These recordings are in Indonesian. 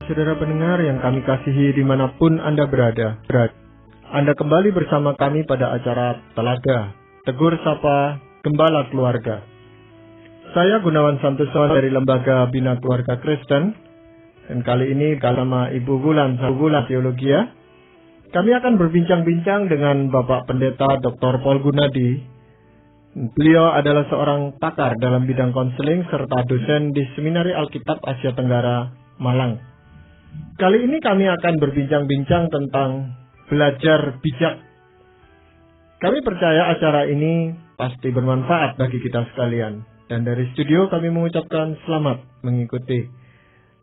Saudara pendengar yang kami kasihi dimanapun Anda berada, Anda kembali bersama kami pada acara Telaga, Tegur Sapa Gembala Keluarga. Saya Gunawan Santoso dari Lembaga Bina Keluarga Kristen, dan kali ini bersama Ibu Wulan Teologia, kami akan berbincang-bincang dengan Bapak Pendeta Dr. Paul Gunadi. Beliau adalah seorang pakar dalam bidang konseling serta dosen di Seminari Alkitab Asia Tenggara, Malang. Kali ini kami akan berbincang-bincang tentang belajar bijak. Kami percaya acara ini pasti bermanfaat bagi kita sekalian. Dan dari studio kami mengucapkan selamat mengikuti.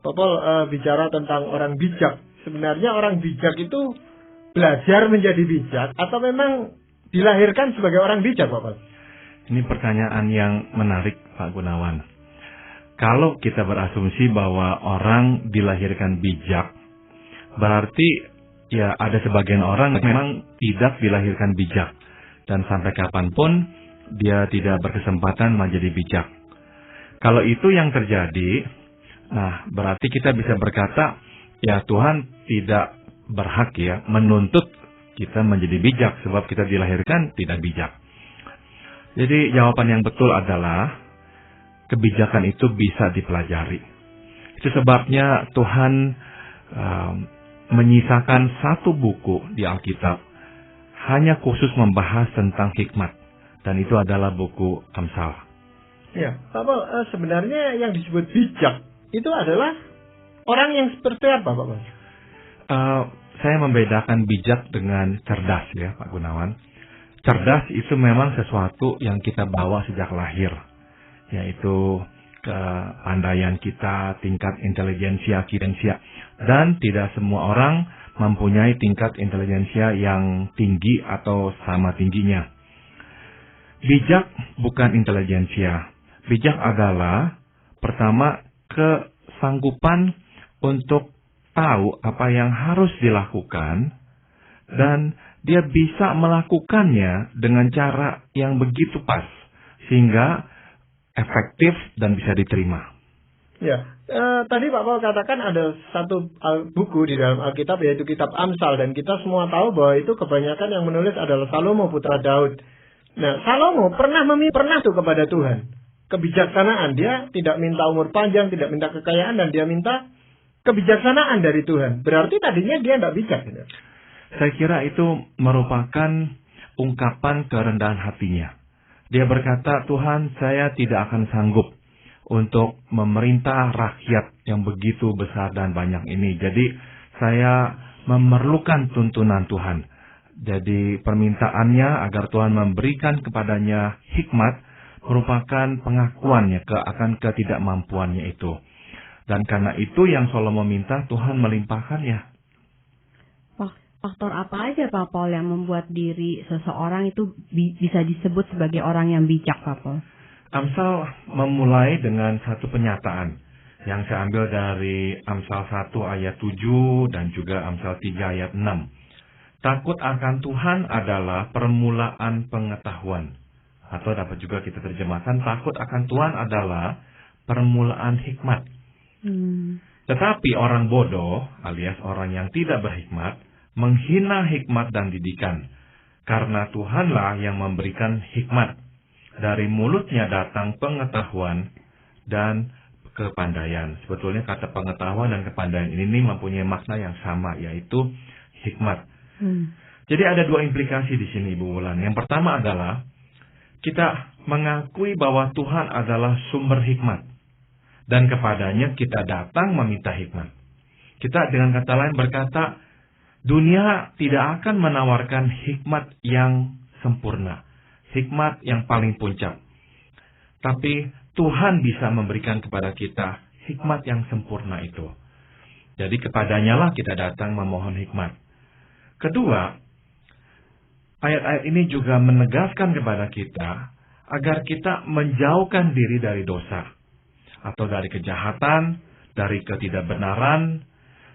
Pak Paul bicara tentang orang bijak. Sebenarnya orang bijak itu belajar menjadi bijak atau memang dilahirkan sebagai orang bijak, Pak Paul? Ini pertanyaan yang menarik, Pak Gunawan. Kalau kita berasumsi bahwa orang dilahirkan bijak, berarti ya ada sebagian orang memang tidak dilahirkan bijak. Dan sampai kapanpun dia tidak berkesempatan menjadi bijak. Kalau itu yang terjadi, nah berarti kita bisa berkata, ya Tuhan tidak berhak ya menuntut kita menjadi bijak sebab kita dilahirkan tidak bijak. Jadi jawaban yang betul adalah kebijakan itu bisa dipelajari. Itu sebabnya Tuhan menyisakan satu buku di Alkitab hanya khusus membahas tentang hikmat, dan itu adalah buku Amsal. Ya, Pak Paul, sebenarnya yang disebut bijak itu adalah orang yang seperti apa, Pak Paul? Saya membedakan bijak dengan cerdas ya, Pak Gunawan. Cerdas itu memang sesuatu yang kita bawa sejak lahir, yaitu kepandaian kita, tingkat intelijensia kita, dan tidak semua orang mempunyai tingkat intelijensia yang tinggi atau sama tingginya. Bijak bukan intelijensia. Bijak adalah pertama kesanggupan untuk tahu apa yang harus dilakukan dan dia bisa melakukannya dengan cara yang begitu pas, sehingga efektif dan bisa diterima. Ya, tadi Pak Paul katakan ada satu buku di dalam Alkitab, yaitu kitab Amsal, dan kita semua tahu bahwa itu kebanyakan yang menulis adalah Salomo putra Daud. Nah, Salomo pernah tuh kepada Tuhan kebijaksanaan. Dia tidak minta umur panjang, tidak minta kekayaan, dan dia minta kebijaksanaan dari Tuhan. Berarti tadinya dia tidak bijak, gitu. Saya kira itu merupakan ungkapan kerendahan hatinya. Dia berkata, Tuhan, saya tidak akan sanggup untuk memerintah rakyat yang begitu besar dan banyak ini. Jadi saya memerlukan tuntunan Tuhan. Jadi permintaannya agar Tuhan memberikan kepadanya hikmat merupakan pengakuannya akan ketidakmampuannya itu. Dan karena itu yang Salomo minta, Tuhan melimpahkannya. Faktor apa aja, Pak Paul, yang membuat diri seseorang itu bisa disebut sebagai orang yang bijak, Pak Paul? Amsal memulai dengan satu pernyataan yang saya ambil dari Amsal 1 ayat 7 dan juga Amsal 3 ayat 6. Takut akan Tuhan adalah permulaan pengetahuan. Atau dapat juga kita terjemahkan, takut akan Tuhan adalah permulaan hikmat. Tetapi orang bodoh, alias orang yang tidak berhikmat, menghina hikmat dan didikan, karena Tuhanlah yang memberikan hikmat. Dari mulutnya datang pengetahuan dan kepandaian. Sebetulnya kata pengetahuan dan kepandaian ini mempunyai makna yang sama, yaitu hikmat. Jadi ada dua implikasi di sini, Ibu Wulan. Yang pertama adalah kita mengakui bahwa Tuhan adalah sumber hikmat, dan kepadanya kita datang meminta hikmat. Kita dengan kata lain berkata, dunia tidak akan menawarkan hikmat yang sempurna, hikmat yang paling puncak. Tapi Tuhan bisa memberikan kepada kita hikmat yang sempurna itu. Jadi kepadanya lah kita datang memohon hikmat. Kedua, ayat-ayat ini juga menegaskan kepada kita agar kita menjauhkan diri dari dosa, atau dari kejahatan, dari ketidakbenaran,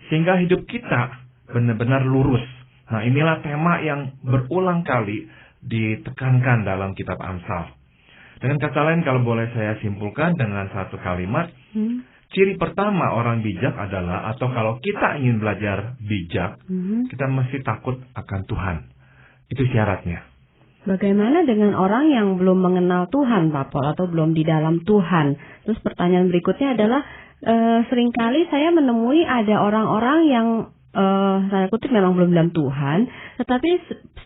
sehingga hidup kita benar-benar lurus. Nah, inilah tema yang berulang kali ditekankan dalam kitab Amsal. Dengan kata lain, kalau boleh saya simpulkan dengan satu kalimat, ciri pertama orang bijak adalah, atau kalau kita ingin belajar bijak, kita mesti takut akan Tuhan. Itu syaratnya. Bagaimana dengan orang yang belum mengenal Tuhan, Pak Paul, atau belum di dalam Tuhan? Terus pertanyaan berikutnya adalah, seringkali saya menemui ada orang-orang yang saya kutip memang belum dalam Tuhan, tetapi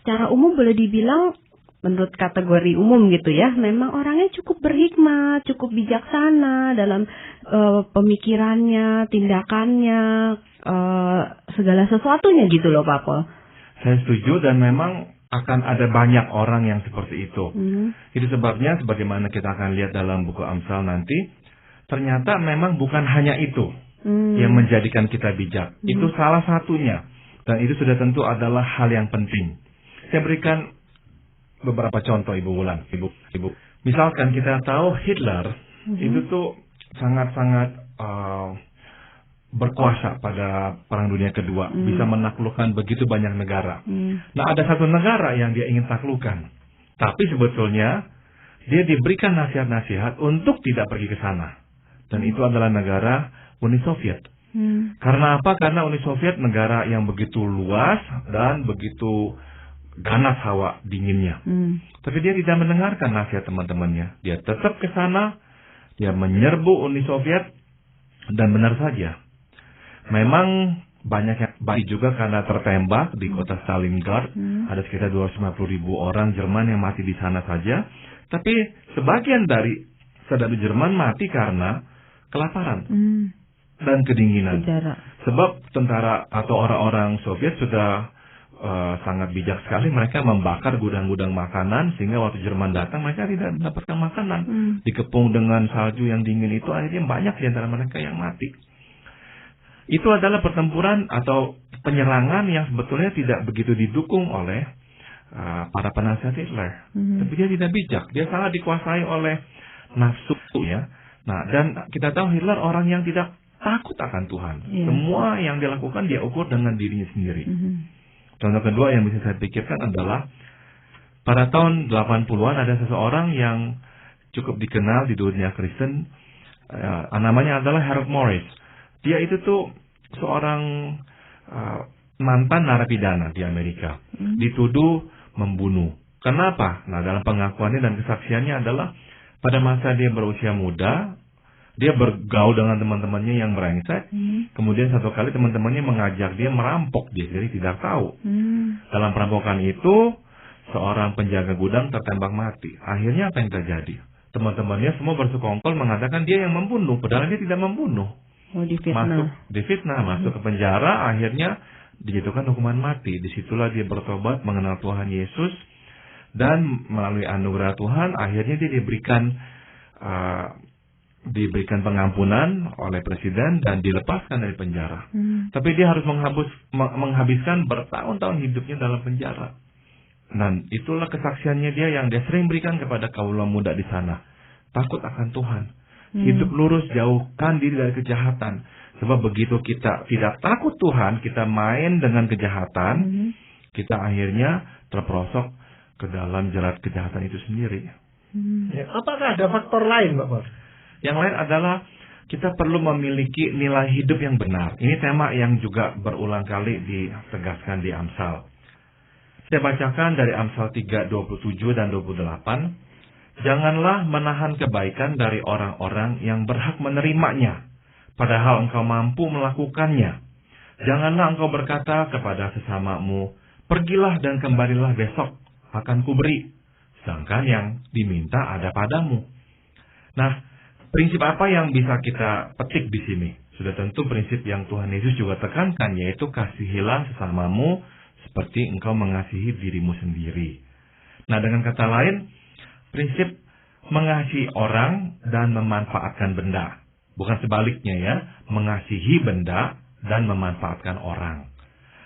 secara umum boleh dibilang menurut kategori umum gitu ya, memang orangnya cukup berhikmat, cukup bijaksana dalam pemikirannya, tindakannya, segala sesuatunya gitu loh, Pak Paul. Saya setuju, dan memang akan ada banyak orang yang seperti itu. Itu sebabnya sebagaimana kita akan lihat dalam buku Amsal nanti, ternyata memang bukan hanya itu yang menjadikan kita bijak. Itu salah satunya. Dan itu sudah tentu adalah hal yang penting. Saya berikan beberapa contoh, Ibu Wulan. Ibu. Misalkan kita tahu Hitler itu tuh sangat-sangat berkuasa pada Perang Dunia Kedua, bisa menaklukkan begitu banyak negara. Nah, ada satu negara yang dia ingin taklukkan, tapi sebetulnya dia diberikan nasihat-nasihat untuk tidak pergi ke sana, dan itu adalah negara Uni Soviet. Karena apa? Karena Uni Soviet negara yang begitu luas dan begitu ganas hawa dinginnya. Tapi dia tidak mendengarkan nasihat teman-temannya. Dia tetap ke sana, dia menyerbu Uni Soviet, dan benar saja, memang banyak yang baik juga karena tertembak di kota Stalingrad. Ada sekitar 250.000 orang Jerman yang mati di sana saja. Tapi sebagian dari saudara Jerman mati karena kelaparan dan kedinginan. Sebab tentara atau orang-orang Soviet sudah sangat bijak sekali. Mereka membakar gudang-gudang makanan, sehingga waktu Jerman datang mereka tidak mendapatkan makanan. Dikepung dengan salju yang dingin itu, akhirnya banyak di antara mereka yang mati. Itu adalah pertempuran atau penyerangan yang sebetulnya tidak begitu didukung oleh para penasihat Hitler. Tapi dia tidak bijak, dia sangat dikuasai oleh nafsu ya. Nah, dan kita tahu Hitler orang yang tidak takut akan Tuhan. Semua yang dilakukan dia ukur dengan dirinya sendiri. Contoh kedua yang bisa saya pikirkan adalah pada tahun 80-an ada seseorang yang cukup dikenal di dunia Kristen, namanya adalah Harold Morris. Dia itu tuh seorang mantan narapidana di Amerika, dituduh membunuh. Kenapa? Nah, dalam pengakuannya dan kesaksiannya adalah pada masa dia berusia muda, dia bergaul dengan teman-temannya yang brengsek. Kemudian satu kali teman-temannya mengajak dia merampok, dia sendiri tidak tahu. Dalam perampokan itu, seorang penjaga gudang tertembak mati. Akhirnya apa yang terjadi? Teman-temannya semua bersekongkol mengatakan dia yang membunuh, padahal dia tidak membunuh. Difitnah, masuk ke penjara, akhirnya dijatuhkan hukuman mati. Disitulah dia bertobat, mengenal Tuhan Yesus, dan melalui anugerah Tuhan, akhirnya dia diberikan pengampunan oleh presiden dan dilepaskan dari penjara. Tapi dia harus menghabiskan bertahun-tahun hidupnya dalam penjara. Dan itulah kesaksiannya dia yang dia sering berikan kepada kaula muda di sana. Takut akan Tuhan. Hidup lurus, jauhkan diri dari kejahatan. Sebab begitu kita tidak takut Tuhan, kita main dengan kejahatan, kita akhirnya terperosok ke dalam jerat kejahatan itu sendiri. Ya, apakah ada faktor lain, Bapak? Yang lain adalah kita perlu memiliki nilai hidup yang benar. Ini tema yang juga berulang kali ditegaskan di Amsal. Saya bacakan dari Amsal 3, 27 dan 28. Janganlah menahan kebaikan dari orang-orang yang berhak menerimanya, padahal engkau mampu melakukannya. Janganlah engkau berkata kepada sesamamu, pergilah dan kembalilah besok, akan kuberi, sedangkan yang diminta ada padamu. Nah, prinsip apa yang bisa kita petik di sini? Sudah tentu prinsip yang Tuhan Yesus juga tekankan, yaitu kasihilah sesamamu seperti engkau mengasihi dirimu sendiri. Nah, dengan kata lain, prinsip mengasihi orang dan memanfaatkan benda. Bukan sebaliknya ya, mengasihi benda dan memanfaatkan orang.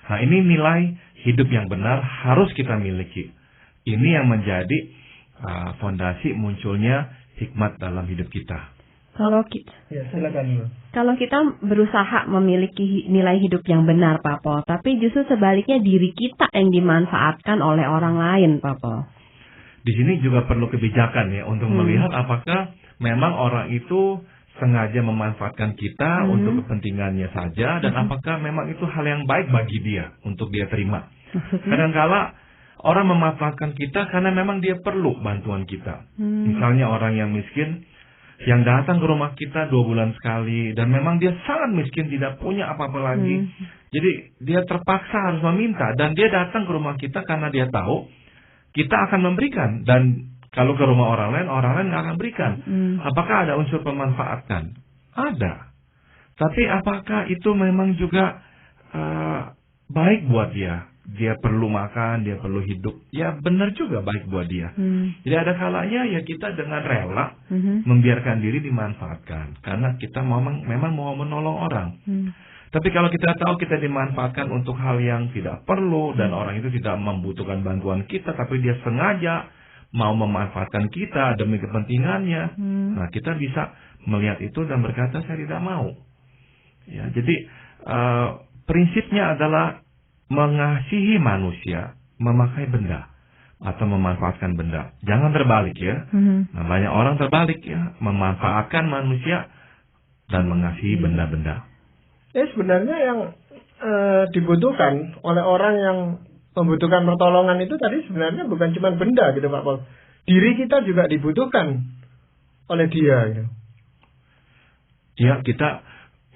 Nah, ini nilai hidup yang benar harus kita miliki. Ini yang menjadi fondasi munculnya hikmat dalam hidup kita. Kalau kita berusaha memiliki nilai hidup yang benar, Pak Paul, tapi justru sebaliknya diri kita yang dimanfaatkan oleh orang lain, Pak Paul. Di sini juga perlu kebijakan ya untuk melihat apakah memang orang itu sengaja memanfaatkan kita untuk kepentingannya saja, dan apakah memang itu hal yang baik bagi dia untuk dia terima. Kadangkala orang memanfaatkan kita karena memang dia perlu bantuan kita. Misalnya orang yang miskin yang datang ke rumah kita 2 bulan sekali, dan memang dia sangat miskin, tidak punya apa-apa lagi. Jadi dia terpaksa harus meminta, dan dia datang ke rumah kita karena dia tahu kita akan memberikan. Dan kalau ke rumah orang lain nggak akan berikan. Apakah ada unsur pemanfaatan? Ada. Tapi apakah itu memang juga baik buat dia? Dia perlu makan, dia perlu hidup. Ya benar juga baik buat dia. Jadi ada kalanya ya kita dengan rela membiarkan diri dimanfaatkan. Karena kita memang mau menolong orang. Tapi kalau kita tahu kita dimanfaatkan untuk hal yang tidak perlu, dan orang itu tidak membutuhkan bantuan kita, tapi dia sengaja mau memanfaatkan kita demi kepentingannya, nah kita bisa melihat itu dan berkata saya tidak mau. Ya, jadi prinsipnya adalah mengasihi manusia, memakai benda atau memanfaatkan benda. Jangan terbalik ya. Nah, banyak orang terbalik ya, memanfaatkan manusia dan mengasihi benda-benda. Sebenarnya yang dibutuhkan oleh orang yang membutuhkan pertolongan itu tadi sebenarnya bukan cuma benda gitu Pak Paul. Diri kita juga dibutuhkan oleh dia gitu. Ya, kita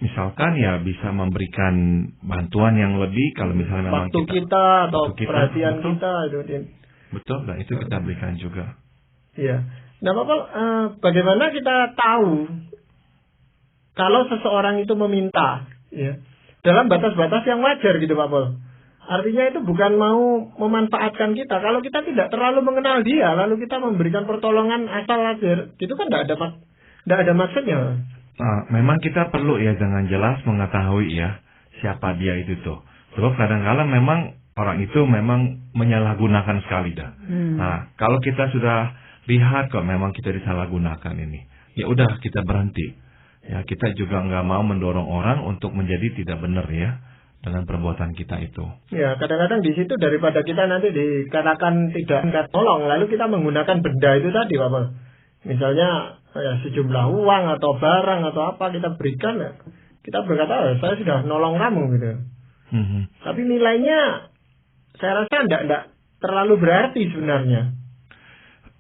misalkan ya bisa memberikan bantuan yang lebih kalau misalnya memang waktu kita atau perhatian betul, kita itu. Betul, dan itu kita berikan juga. Iya. Nah Pak Paul, bagaimana kita tahu kalau seseorang itu meminta ya, dalam batas-batas yang wajar gitu Pak Paul? Artinya itu bukan mau memanfaatkan kita. Kalau kita tidak terlalu mengenal dia, lalu kita memberikan pertolongan asal aja, itu kan tidak ada maksudnya. Nah, memang kita perlu ya dengan jelas mengetahui ya siapa dia itu tuh. Sebab kadang-kadang memang orang itu memang menyalahgunakan sekali dah. Nah, kalau kita sudah lihat kok memang kita disalahgunakan ini, ya udah kita berhenti. Ya kita juga nggak mau mendorong orang untuk menjadi tidak benar ya dengan perbuatan kita itu. Ya, kadang-kadang di situ daripada kita nanti dikatakan tidak tolong, lalu kita menggunakan benda itu tadi, Pak. Misalnya ya, sejumlah uang atau barang atau apa kita berikan, ya, kita berkata, saya sudah nolong kamu gitu. Tapi nilainya saya rasa tidak terlalu berarti sebenarnya.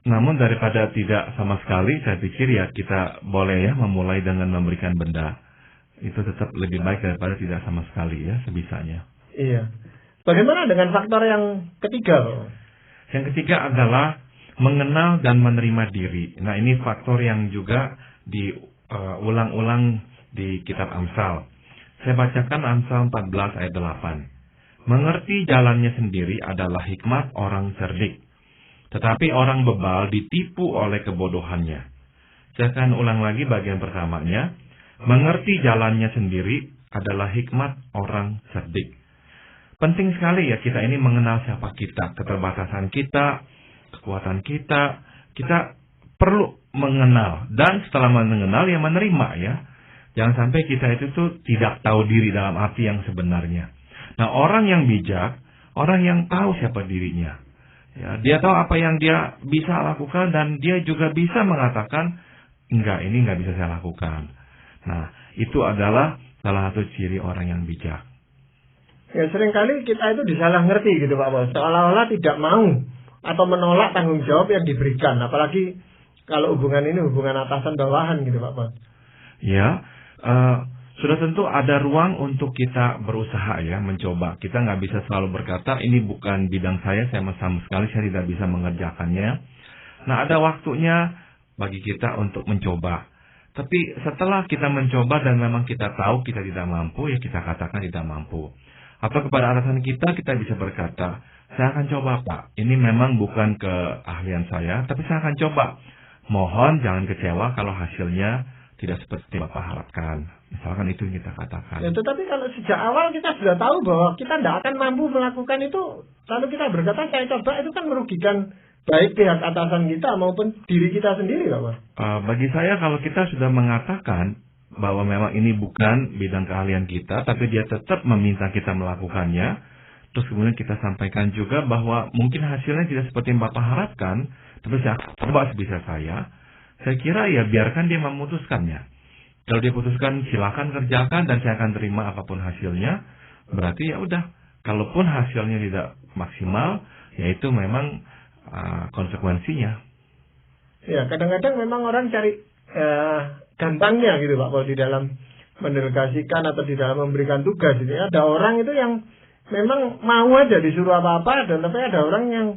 Namun daripada tidak sama sekali, saya pikir ya kita boleh ya memulai dengan memberikan benda. Itu tetap lebih baik daripada tidak sama sekali ya, sebisanya. Iya. Bagaimana dengan faktor yang ketiga? Yang ketiga adalah mengenal dan menerima diri. Nah, ini faktor yang juga diulang-ulang di kitab Amsal. Saya bacakan Amsal 14 ayat 8. Mengerti jalannya sendiri adalah hikmat orang cerdik, tetapi orang bebal ditipu oleh kebodohannya. Saya akan ulang lagi bagian pertamanya. Mengerti jalannya sendiri adalah hikmat orang cerdik. Penting sekali ya kita ini mengenal siapa kita, keterbatasan kita, kekuatan kita. Kita perlu mengenal, dan setelah mengenal ya menerima ya. Jangan sampai kita itu tuh tidak tahu diri dalam arti yang sebenarnya. Nah, orang yang bijak, orang yang tahu siapa dirinya. Ya, dia tahu apa yang dia bisa lakukan, dan dia juga bisa mengatakan, enggak, ini enggak bisa saya lakukan. Nah, itu adalah salah satu ciri orang yang bijak. Ya, seringkali kita itu disalah ngerti gitu Pak Bos. Seolah-olah tidak mau atau menolak tanggung jawab yang diberikan. Apalagi kalau hubungan ini hubungan atasan bawahan gitu Pak Bos. Ya, sudah tentu ada ruang untuk kita berusaha ya, mencoba. Kita nggak bisa selalu berkata, ini bukan bidang saya sama sekali saya tidak bisa mengerjakannya. Nah, ada waktunya bagi kita untuk mencoba. Tapi setelah kita mencoba dan memang kita tahu kita tidak mampu, ya kita katakan tidak mampu. Atau kepada atasan kita bisa berkata, saya akan coba Pak, ini memang bukan keahlian saya, tapi saya akan coba. Mohon jangan kecewa kalau hasilnya tidak seperti Bapak harapkan. Misalkan itu yang kita katakan. Ya, tetapi kalau sejak awal kita sudah tahu bahwa kita tidak akan mampu melakukan itu, lalu kita berkata saya coba, itu kan merugikan baik pihak atasan kita maupun diri kita sendiri, Pak. Bagi saya kalau kita sudah mengatakan bahwa memang ini bukan bidang keahlian kita, tapi dia tetap meminta kita melakukannya, terus kemudian kita sampaikan juga bahwa mungkin hasilnya tidak seperti yang Bapak harapkan, tapi saya coba sebisa saya kira ya biarkan dia memutuskannya. Kalau dia putuskan silakan kerjakan dan saya akan terima apapun hasilnya, berarti ya udah. Kalaupun hasilnya tidak maksimal, ya itu memang konsekuensinya. Ya, kadang-kadang memang orang cari gampangnya gitu Pak, kalau di dalam mendelegasikan atau di dalam memberikan tugas ini. Ada orang itu yang memang mau aja disuruh apa-apa, dan tapi ada orang yang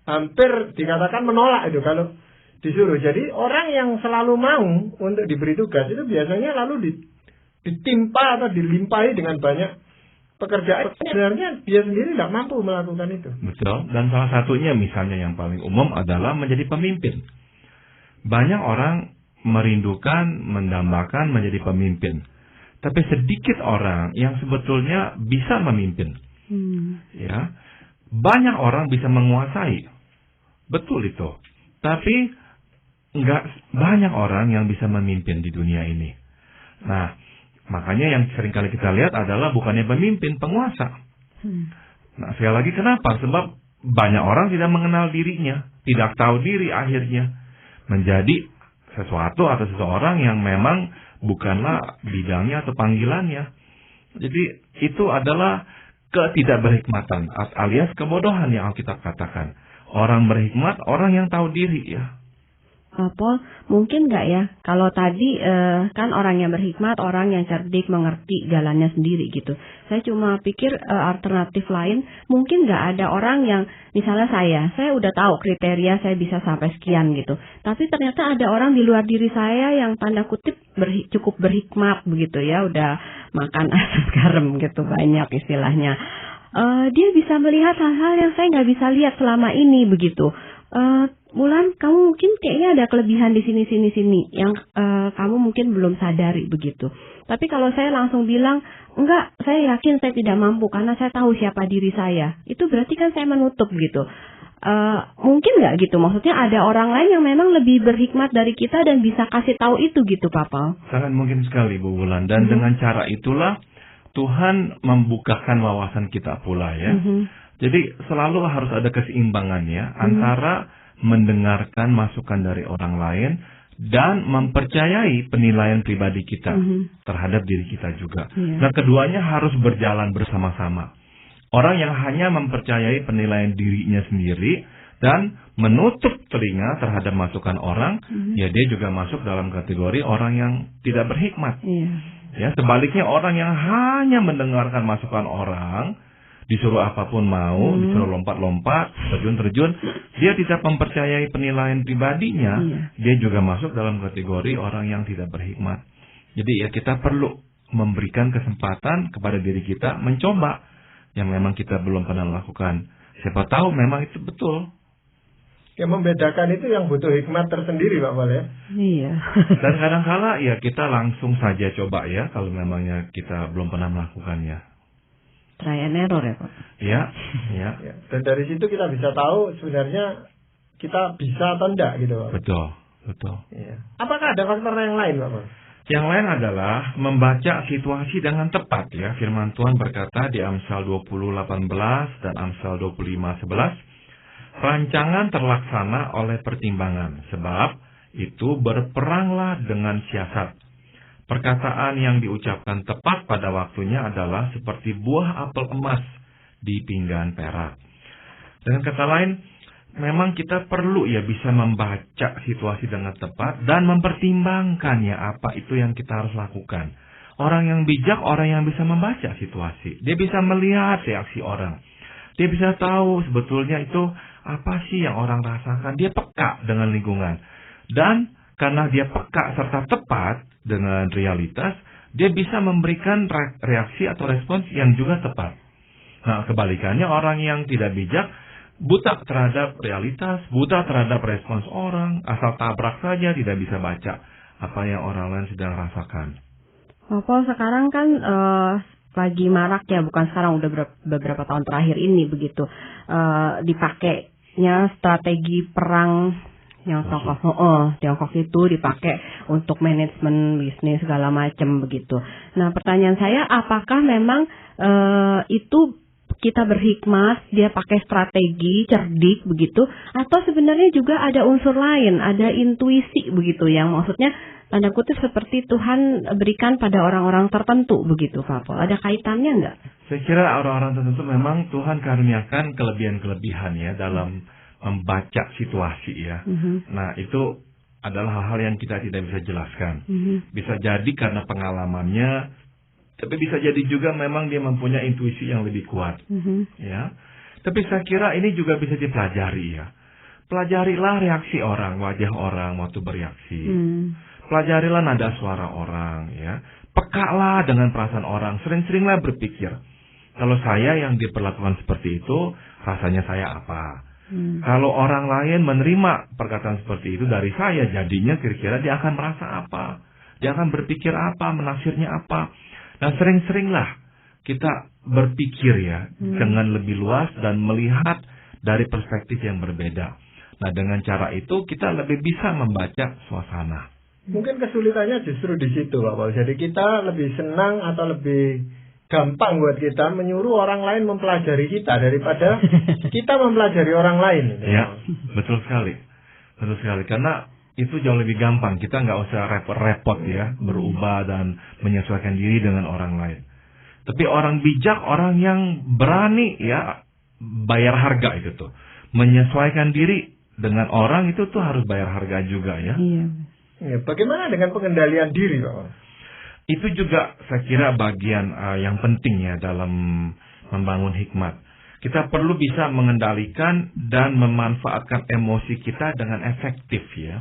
hampir dikatakan menolak itu kalau disuruh. Jadi orang yang selalu mau untuk diberi tugas itu biasanya lalu ditimpa atau dilimpahi dengan banyak pekerjaan. Sebenarnya dia sendiri tidak mampu melakukan itu. Betul. Dan salah satunya misalnya yang paling umum adalah menjadi pemimpin. Banyak orang merindukan, mendambakan menjadi pemimpin. Tapi sedikit orang yang sebetulnya bisa memimpin. Ya, banyak orang bisa menguasai. Betul itu. Tapi nggak banyak orang yang bisa memimpin di dunia ini. Nah, makanya yang sering kali kita lihat adalah bukannya pemimpin, penguasa. Nah, sekali lagi kenapa? Sebab banyak orang tidak mengenal dirinya, tidak tahu diri akhirnya menjadi sesuatu atau seseorang yang memang bukanlah bidangnya atau panggilannya. Jadi itu adalah ketidakberhikmatan alias kebodohan yang Alkitab katakan. Orang berhikmat, orang yang tahu diri ya. Paul, mungkin nggak ya kalau tadi kan orang yang berhikmat, orang yang cerdik, mengerti jalannya sendiri gitu. Saya cuma pikir alternatif lain, mungkin nggak ada orang yang misalnya saya udah tahu kriteria saya bisa sampai sekian gitu. Tapi ternyata ada orang di luar diri saya yang tanda kutip cukup berhikmat begitu ya, udah makan asam garam gitu banyak istilahnya. Dia bisa melihat hal-hal yang saya nggak bisa lihat selama ini begitu. Bulan, kamu mungkin kayaknya ada kelebihan di sini yang kamu mungkin belum sadari begitu. Tapi kalau saya langsung bilang, enggak, saya yakin saya tidak mampu karena saya tahu siapa diri saya. Itu berarti kan saya menutup gitu. Mungkin nggak gitu? Maksudnya ada orang lain yang memang lebih berhikmat dari kita dan bisa kasih tahu itu gitu, Papa? Sangat mungkin sekali, Bu Wulan. Dan dengan cara itulah Tuhan membukakan wawasan kita pula ya. Jadi selalu harus ada keseimbangannya antara mendengarkan masukan dari orang lain dan mempercayai penilaian pribadi kita terhadap diri kita juga. Nah, keduanya harus berjalan bersama-sama. Orang yang hanya mempercayai penilaian dirinya sendiri dan menutup telinga terhadap masukan orang, ya dia juga masuk dalam kategori orang yang tidak berhikmat. Ya, sebaliknya orang yang hanya mendengarkan masukan orang, disuruh apapun mau, disuruh lompat-lompat, terjun-terjun, dia tidak mempercayai penilaian pribadinya, dia juga masuk dalam kategori orang yang tidak berhikmat. Jadi ya kita perlu memberikan kesempatan kepada diri kita mencoba yang memang kita belum pernah lakukan. Siapa tahu memang itu betul. Yang membedakan itu yang butuh hikmat tersendiri, Pak Wal ya. Iya. Dan kadang-kala ya kita langsung saja coba ya kalau memangnya kita belum pernah melakukannya. Try and error ya, Pak? Ya. Dan dari situ kita bisa tahu sebenarnya kita bisa atau enggak gitu, Pak. Betul. Iya. Apakah ada faktor yang lain, Pak? Yang lain adalah membaca situasi dengan tepat ya. Firman Tuhan berkata di Amsal 20:18 dan Amsal 25:11, rancangan terlaksana oleh pertimbangan, sebab itu berperanglah dengan siasat. Perkataan yang diucapkan tepat pada waktunya adalah seperti buah apel emas di pinggan perak. Dengan kata lain, memang kita perlu ya bisa membaca situasi dengan tepat dan mempertimbangkan ya apa itu yang kita harus lakukan. Orang yang bijak, orang yang bisa membaca situasi. Dia bisa melihat reaksi orang. Dia bisa tahu sebetulnya itu apa sih yang orang rasakan. Dia peka dengan lingkungan. Dan karena dia peka serta tepat dengan realitas, dia bisa memberikan reaksi atau respons yang juga tepat. Nah, kebalikannya orang yang tidak bijak, buta terhadap realitas, buta terhadap respons orang, asal tabrak saja tidak bisa baca apa yang orang lain sedang rasakan. Paul, sekarang kan lagi marak ya, bukan sekarang, udah beberapa tahun terakhir ini begitu, dipakainya strategi perang yang Tiongkok itu dipakai untuk manajemen bisnis segala macam begitu. Nah, pertanyaan saya, apakah memang itu kita berhikmat, dia pakai strategi, cerdik begitu, atau sebenarnya juga ada unsur lain, ada intuisi begitu yang maksudnya tanda kutip seperti Tuhan berikan pada orang-orang tertentu begitu Pak Paul. Ada kaitannya nggak? Saya kira orang-orang tertentu memang Tuhan karuniakan kelebihan-kelebihan ya dalam membaca situasi ya. Nah itu adalah hal-hal yang kita tidak bisa jelaskan. Bisa jadi karena pengalamannya, tapi bisa jadi juga memang dia mempunyai intuisi yang lebih kuat. Ya. Tapi saya kira ini juga bisa dipelajari ya. Pelajarilah reaksi orang, wajah orang waktu bereaksi. Pelajarilah nada suara orang ya. Pekalah dengan perasaan orang. Sering-seringlah berpikir. Kalau saya yang diperlakukan seperti itu, rasanya saya apa? Kalau orang lain menerima perkataan seperti itu dari saya, jadinya kira-kira dia akan merasa apa? Dia akan berpikir apa? Menafsirnya apa? Nah, sering-seringlah kita berpikir ya, dengan lebih luas dan melihat dari perspektif yang berbeda. Nah, dengan cara itu kita lebih bisa membaca suasana. Mungkin kesulitannya justru di situ, Pak Paul. Jadi kita lebih senang atau lebih gampang buat kita menyuruh orang lain mempelajari kita daripada kita mempelajari orang lain. Ya, betul sekali. Betul sekali. Karena itu jauh lebih gampang. Kita nggak usah repot-repot ya, berubah dan menyesuaikan diri dengan orang lain. Tapi orang bijak, orang yang berani ya, bayar harga itu tuh. Menyesuaikan diri dengan orang itu tuh harus bayar harga juga ya. Ya, bagaimana dengan pengendalian diri, Pak Paul? Itu juga saya kira bagian yang penting ya dalam membangun hikmat. Kita perlu bisa mengendalikan dan memanfaatkan emosi kita dengan efektif ya.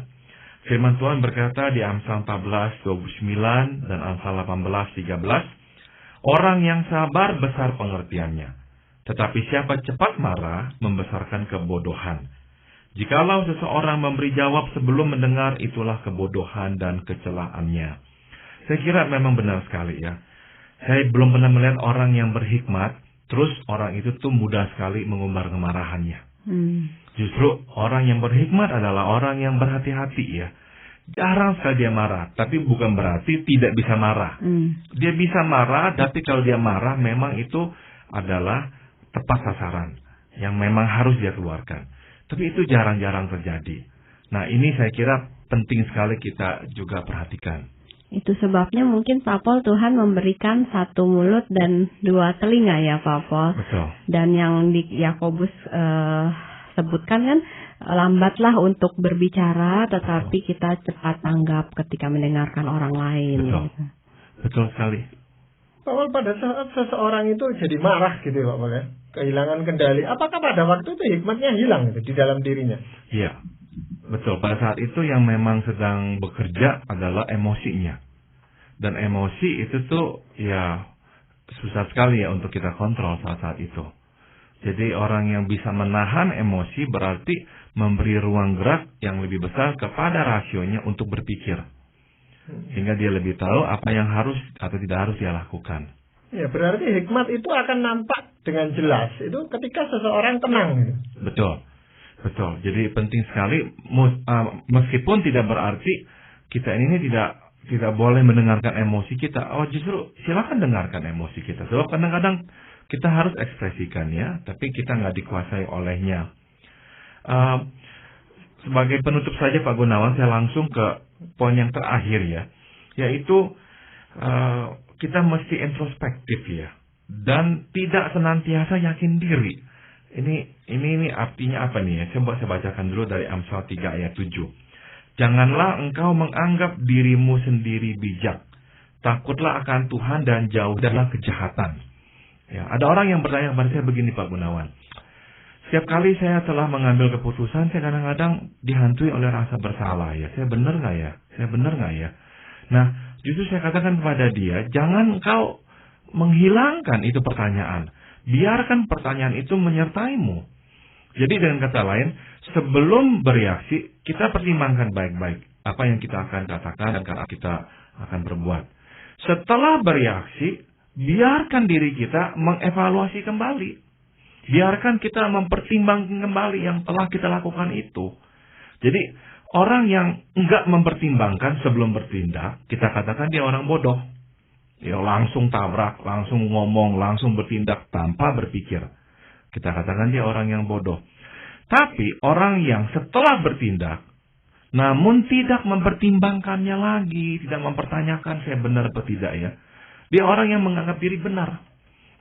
Firman Tuhan berkata di Amsal 14:29 dan Amsal 18:13, orang yang sabar besar pengertiannya, tetapi siapa cepat marah membesarkan kebodohan. Jikalau seseorang memberi jawab sebelum mendengar, itulah kebodohan dan kecelaannya. Saya kira memang benar sekali ya. Saya belum pernah melihat orang yang berhikmat, terus orang itu tuh mudah sekali mengumbar kemarahannya. Justru orang yang berhikmat adalah orang yang berhati-hati ya. Jarang sekali dia marah, tapi bukan berarti tidak bisa marah. Dia bisa marah, tapi kalau dia marah memang itu adalah tepat sasaran. Yang memang harus dia keluarkan. Tapi itu jarang-jarang terjadi. Nah ini saya kira penting sekali kita juga perhatikan. Itu sebabnya mungkin Pak Paul Tuhan memberikan satu mulut dan dua telinga ya Pak Paul. Betul. Dan yang di Yakobus sebutkan kan, lambatlah untuk berbicara tetapi kita cepat tanggap ketika mendengarkan orang lain. Betul. Gitu. Betul sekali. Pak Paul, pada saat seseorang itu jadi marah gitu Pak Paul ya, kehilangan kendali, apakah pada waktu itu hikmatnya hilang gitu, di dalam dirinya? Iya. Betul, pada saat itu yang memang sedang bekerja adalah emosinya. Dan emosi itu tuh ya susah sekali ya untuk kita kontrol saat itu. Jadi orang yang bisa menahan emosi berarti memberi ruang gerak yang lebih besar kepada rasionya untuk berpikir. Sehingga dia lebih tahu apa yang harus atau tidak harus dia lakukan. Ya, berarti hikmat itu akan nampak dengan jelas itu ketika seseorang tenang gitu. Betul. Betul. Jadi penting sekali meskipun tidak berarti kita ini tidak boleh mendengarkan emosi kita. Oh, justru silakan dengarkan emosi kita. Sebab kadang-kadang kita harus ekspresikan ya, tapi kita nggak dikuasai olehnya. Sebagai penutup saja Pak Gunawan, saya langsung ke poin yang terakhir ya, yaitu kita mesti introspektif ya, dan tidak senantiasa yakin diri. Ini artinya apa nih ya? Coba saya bacakan dulu dari Amsal 3 ayat 7. Janganlah engkau menganggap dirimu sendiri bijak. Takutlah akan Tuhan dan jauhilah kejahatan. Ya, ada orang yang bertanya kepada saya begini Pak Gunawan. Setiap kali saya telah mengambil keputusan, saya kadang-kadang dihantui oleh rasa bersalah ya. Saya benar nggak ya? Saya benar nggak ya? Nah, justru saya katakan kepada dia, jangan engkau menghilangkan itu pertanyaan. Biarkan pertanyaan itu menyertaimu. Jadi dengan kata lain, sebelum bereaksi, kita pertimbangkan baik-baik apa yang kita akan katakan dan kita akan berbuat. Setelah bereaksi, biarkan diri kita mengevaluasi kembali. Biarkan kita mempertimbangkan kembali yang telah kita lakukan itu. Jadi, orang yang enggak mempertimbangkan sebelum bertindak, kita katakan dia orang bodoh. Ya, langsung tabrak, langsung ngomong, langsung bertindak tanpa berpikir. Kita katakan dia orang yang bodoh. Tapi orang yang setelah bertindak, namun tidak mempertimbangkannya lagi, tidak mempertanyakan saya benar atau tidak ya. Dia orang yang menganggap diri benar.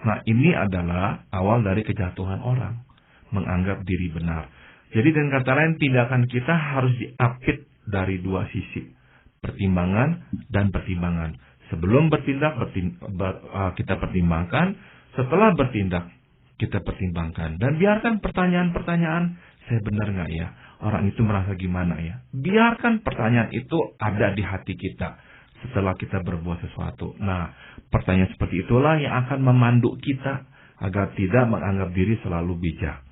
Nah, ini adalah awal dari kejatuhan orang. Menganggap diri benar. Jadi dengan kata lain, tindakan kita harus diapit dari dua sisi. Pertimbangan dan pertimbangan. Sebelum bertindak, kita pertimbangkan. Setelah bertindak, kita pertimbangkan. Dan biarkan pertanyaan-pertanyaan, saya benar nggak ya? Orang itu merasa gimana ya? Biarkan pertanyaan itu ada di hati kita setelah kita berbuat sesuatu. Nah, pertanyaan seperti itulah yang akan memandu kita agar tidak menganggap diri selalu bijak.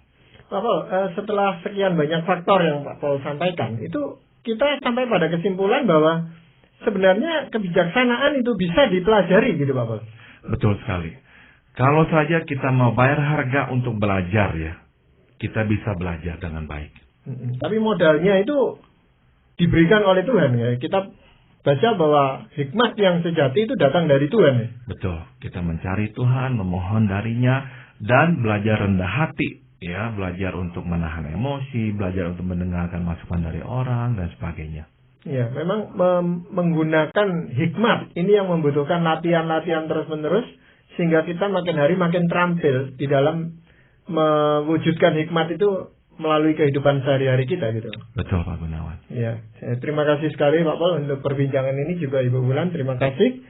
Pak Paul, setelah sekian banyak faktor yang Pak Paul sampaikan, itu kita sampai pada kesimpulan bahwa sebenarnya kebijaksanaan itu bisa dipelajari gitu Pak Paul. Betul sekali. Kalau saja kita mau bayar harga untuk belajar ya, kita bisa belajar dengan baik. Tapi modalnya itu diberikan oleh Tuhan ya. Kita baca bahwa hikmat yang sejati itu datang dari Tuhan ya. Betul. Kita mencari Tuhan, memohon darinya, dan belajar rendah hati. Ya, belajar untuk menahan emosi, belajar untuk mendengarkan masukan dari orang, dan sebagainya. Ya, memang menggunakan hikmat ini yang membutuhkan latihan-latihan terus-menerus, sehingga kita makin hari makin terampil di dalam mewujudkan hikmat itu melalui kehidupan sehari-hari kita gitu. Betul Pak Gunawan. Ya, terima kasih sekali Pak Paul untuk perbincangan ini, juga Ibu Wulan, terima kasih.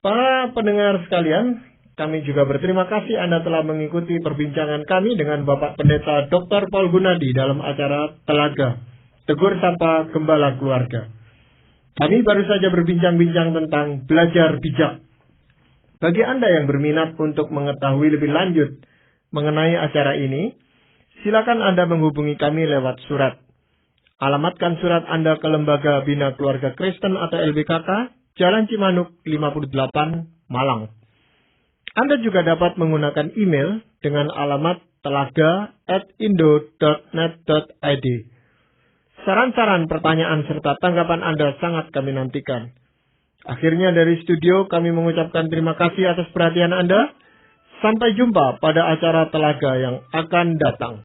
Para pendengar sekalian, kami juga berterima kasih Anda telah mengikuti perbincangan kami dengan Bapak Pendeta Dr. Paul Gunadi dalam acara Telaga, Tegur Sapa Gembala Keluarga. Kami baru saja berbincang-bincang tentang belajar bijak. Bagi Anda yang berminat untuk mengetahui lebih lanjut mengenai acara ini, silakan Anda menghubungi kami lewat surat. Alamatkan surat Anda ke Lembaga Bina Keluarga Kristen atau LBKK, Jalan Cimanuk 58, Malang. Anda juga dapat menggunakan email dengan alamat telaga@indo.net.id. Saran-saran, pertanyaan, serta tanggapan Anda sangat kami nantikan. Akhirnya dari studio kami mengucapkan terima kasih atas perhatian Anda. Sampai jumpa pada acara Telaga yang akan datang.